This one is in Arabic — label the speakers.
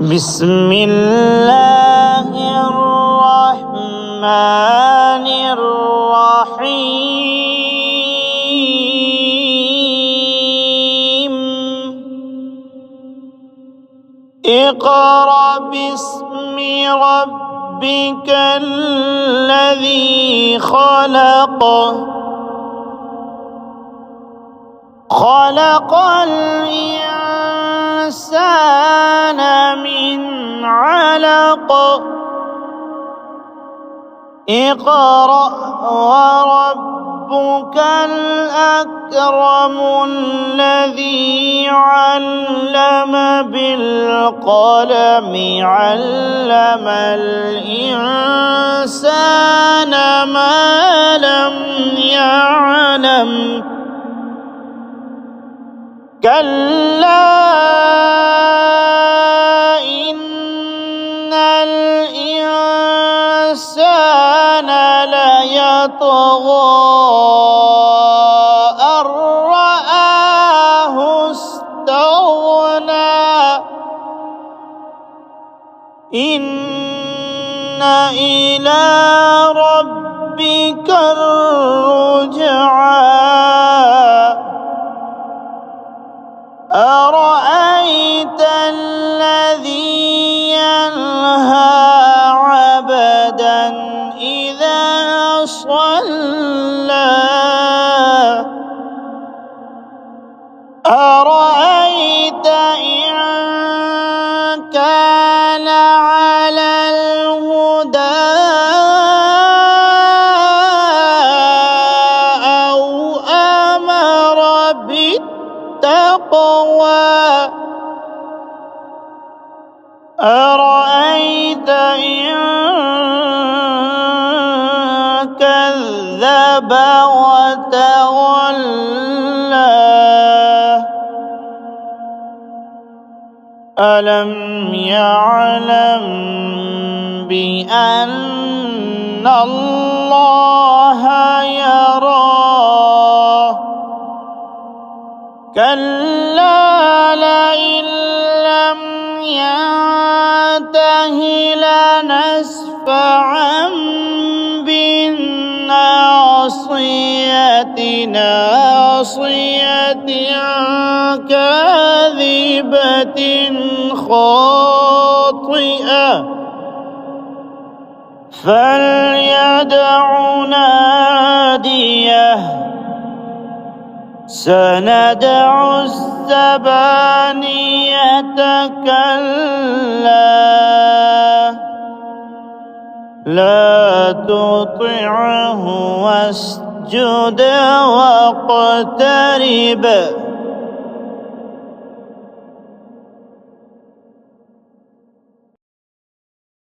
Speaker 1: بسم الله الرحمن الرحيم اقرأ باسم ربك الذي خلق خلق الإنسان من علق اقرأ وربك الأكرم الذي علم بالقلم علم الإنسان ما لم يعلم كلا إن الإنسان ليطغى أن رآه استغنى إن إلى ربك الرجعى أرأيت الذي ينهى عبدا إذا صلى أرأيت إن كان على الهدى أو أمر بالتقوى أرأيت إن كذب وتولى ألم يعلم بأن الله يرى كلا لئن لم ينته لنسفعا بالناصية ناصية كاذبة خاطئة فليدع ناديه سندع الزبانية كلا لا تطعه واسجد واقترب